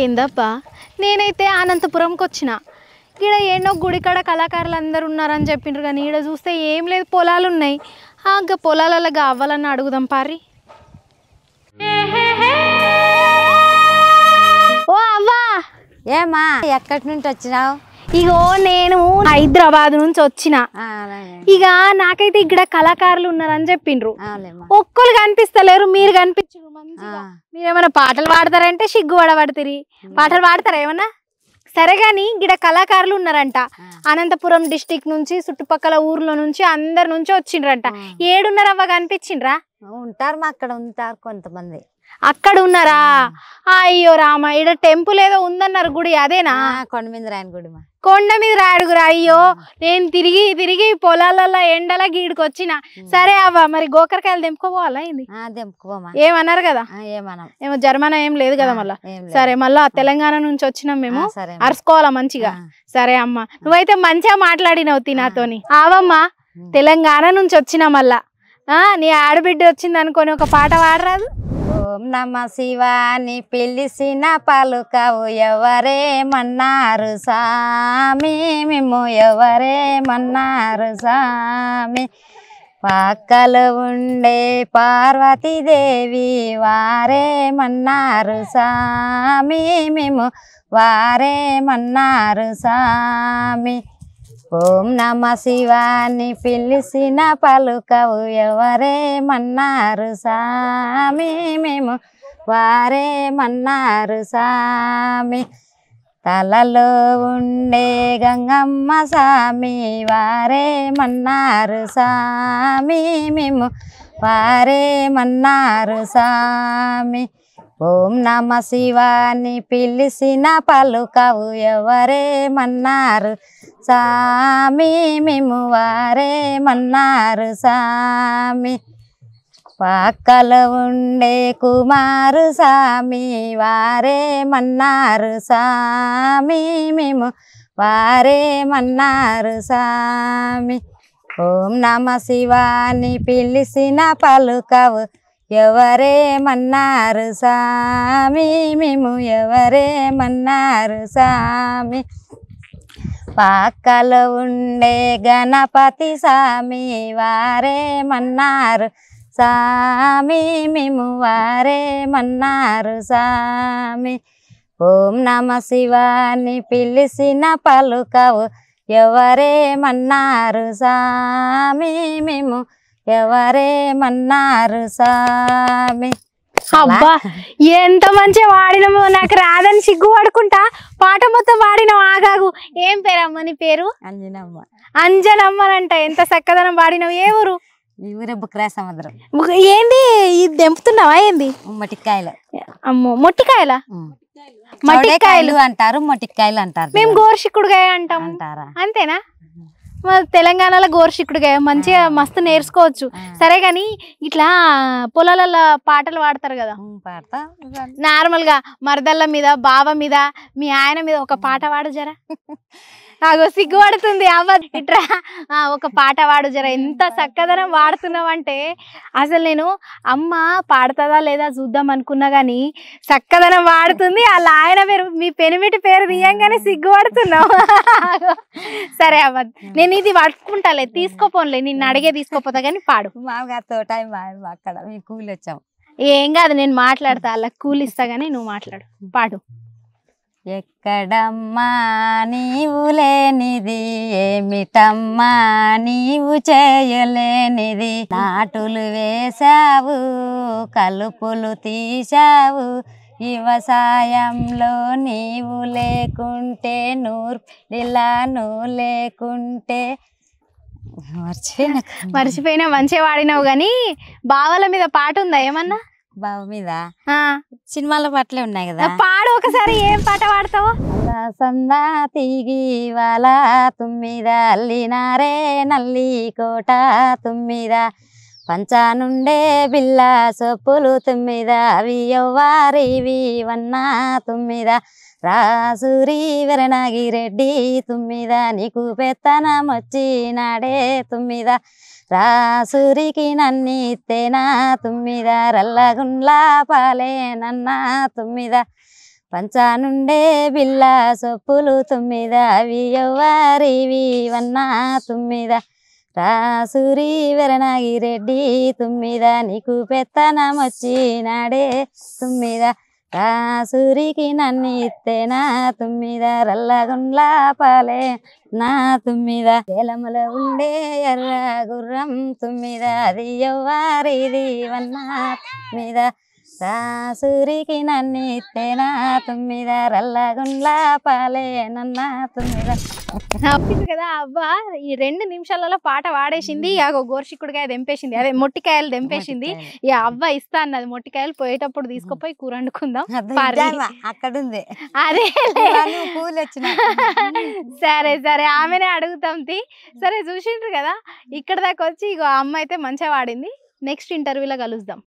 ఏందబ్బా నేనైతే అనంతపురంకి వచ్చిన ఈడ ఎన్నో గుడికాడ కళాకారులు అందరూ ఉన్నారని చెప్పిండ్రు కానీ ఈడ చూస్తే ఏం లేదు పొలాలు ఉన్నాయి ఇంకా పొలాలలో కావాలని అడుగుదాం పారి ఓ అవ్వా ఏమా ఎక్కడి నుంచి వచ్చినావు ఇగో నేను హైదరాబాద్ నుంచి వచ్చిన ఇక నాకైతే ఇక్కడ కళాకారులు ఉన్నారని చెప్పిండ్రు ఒక్కరు కనిపిస్తలేరు మీరు కనిపించరు మంచిగా మీరేమన్నా పాటలు పాడతారంటే సిగ్గు పడబడతారు పాటలు పాడతారా ఏమన్నా సరే గాని గిడ కళాకారులు ఉన్నారంట అనంతపురం డిస్టిక్ నుంచి చుట్టుపక్కల ఊర్లో నుంచి అందరి నుంచి వచ్చిండ్రంట ఏడున్నారవ్వ కనిపించిండ్రా ఉంటారు మా అక్కడ ఉంటారు కొంతమంది అక్కడ ఉన్నారా అయ్యో రామ ఈడ టెంపుల్ ఏదో ఉందన్నారు గుడి అదేనా కొండ మీద రాయని గుడి కొండ మీద రాడుగురా అయ్యో నేను తిరిగి తిరిగి పొలాలలో ఎండల గీడికి వచ్చిన సరే అవ్వ మరి గోకరకాయలు తెంపుకోవాలా ఏంది ఏమన్నారు కదా ఏమో జర్మనా ఏం లేదు కదా మళ్ళా సరే మళ్ళా తెలంగాణ నుంచి వచ్చినాం మేము అరుసుకోవాలా మంచిగా సరే అమ్మ నువ్వైతే మంచిగా మాట్లాడినవు నాతోని ఆవమ్మా తెలంగాణ నుంచి వచ్చినా మళ్ళా నీ ఆడబిడ్డ వచ్చింది అనుకొని ఒక పాట పాడరాదు ఓం నమ శివాని పిలిసిన పలుకవు ఎవరేమన్నారు సామి మేము ఎవరేమన్నారు సామి పక్కలు ఉండే పార్వతీదేవి వారేమన్నారు సామి మేము వారేమన్నారు సామి ఓం నమ శివాని పిలిచిన పలుకవు ఎవరేమన్నారు సామి మేము వారేమన్నారు సామి తలలో ఉండే గంగమ్మ సామి వారేమన్నారు సామి మేము వారేమన్నారు సామి ఓం నమ శివాని పిలిచిన పలుకవు ఎవరేమన్నారు సామి మేము వారేమన్నారు సామి పక్కలో ఉండే కుమారు సామి వారేమన్నారు సామి మేము వారేమన్నారు సామి ఓం నమ శివాని పిలిచిన పలుకవు ఎవరేమన్నారు సామి మేము ఎవరేమన్నారు సామి పక్కలో ఉండే గణపతి సామి వారేమన్నారు సామి మేము వారేమన్నారు సామి ఓం నమ శివాని పిలిచిన పలుకవు ఎవరేమన్నారు సామి మేము ఎవరేమన్నారు సామి అబ్బా ఎంత మంచిగా వాడినామో నాకు రాదని సిగ్గు పడుకుంటా పాట మొత్తం వాడినావు ఆగాగు ఏం పేరమ్మ నీ పేరు అంజనమ్మ అంజనమ్మనంట ఎంత చక్కదనం వాడినావు ఏ ఊరు ఈ ఊరే బుక్రా సముద్రం ఏంది ఇది దెంపుతున్నావా ఏంది మొట్టికాయలు అమ్మో మొట్టికాయలా మొట్టికాయలు అంటారు మొట్టికాయలు అంటారు మేము గోరుచిక్కుడుకాయ అంటాం అంతేనా తెలంగాణలో గోరుచిక్కుడుకాయ మంచిగా మస్తు నేర్చుకోవచ్చు సరే గాని ఇట్లా పొలాలలో పాటలు పాడతారు కదా నార్మల్ గా మరదళ్ళ మీద బావ మీద మీ ఆయన మీద ఒక పాట పాడు జరా నాకు సిగ్గుపడుతుంది అవ్వ ఇట్రా ఒక పాట పాడు జర ఎంత చక్కదనం వాడుతున్నావంటే అసలు నేను అమ్మ పాడుతుందా లేదా చూద్దాం అనుకున్నా గానీ చక్కదనం వాడుతుంది వాళ్ళ ఆయన పేరు మీ పెనిమిటి పేరు తీయంగానే సిగ్గుపడుతున్నావు సరే అవ్వ నేను ఇది పట్టుకుంటాలే తీసుకోపోనులే నిన్ను అడిగే తీసుకోపోతా కానీ పాడు అక్కడ మీ కూలి వచ్చాం ఏం కాదు నేను మాట్లాడతా అలా కూలి ఇస్తా గానీ నువ్వు మాట్లాడు పాడు ఎక్కడమ్మా నీవు లేనిది ఏమిటమ్మా నీవు చేయలేనిది నాటులు వేశావు కలుపులు తీశావు వ్యవసాయంలో నీవు లేకుంటే ఇలా నువ్వు లేకుంటే మర్చిపోయినా మంచిగా వాడినావు గాని బావల మీద పాట ఉందా ఏమన్నా బావ మీద సినిమాల పాటలే ఉన్నాయి కదా పాడు ఒకసారి ఏం పాట పాడతావు సందా తిగి వాళ్ళ తుమ్మిద అల్లినారే నల్లి కోట తుమ్మిద పంచానుండే బిల్ల సొప్పులు తుమ్మిద అవి ఎవ్వారివి వన్నా తుమ్మిద రాసూరి వెరనాగిరెడ్డి తుమ్మిద నీకు పెత్తనం వచ్చినాడే తుమ్మిద రాసూరికి నన్నిత్తేనా తుమ్మిద రల్లగుండ్లా పాలే నన్న తుమ్మిద పంచానుండే బిల్ల సొప్పులు 9 అవి ఎవ్వారివి వన్నా 9 రాసూరి వెరనాగి రెడ్డి 9 నీకు పెత్తనమొచ్చినాడే 9 రాసూరికి నన్ను ఇత్తేనా 9 రల్లగుండ్ల పాలే నా 9 ఏలముల ఉండే ఎర్ర గుర్రం 9 అది ఎవ్వారిది వన్నా 9 రాసూరికి నన్ను ఇత్తేనా 9 రల్లగుండ్ల పాలే నన్న 9 కదా అవ్వ ఈ 2 నిమిషాలలో పాట వాడేసింది గోర్షిక్కుడికాయ తెంపేసింది అదే మొట్టికాయలు తెంపేసింది ఇక అవ్వ ఇస్తా అన్నది మొట్టికాయలు పోయేటప్పుడు తీసుకుపోయి కూర వండుకుందాం అక్కడ ఉంది అదే పూలు వచ్చిన సరే సరే ఆమెనే అడుగుతాం సరే చూసిండ్రు కదా ఇక్కడ దాకా వచ్చి ఇగో అమ్మ అయితే మంచిగా వాడింది నెక్స్ట్ ఇంటర్వ్యూలో కలుద్దాం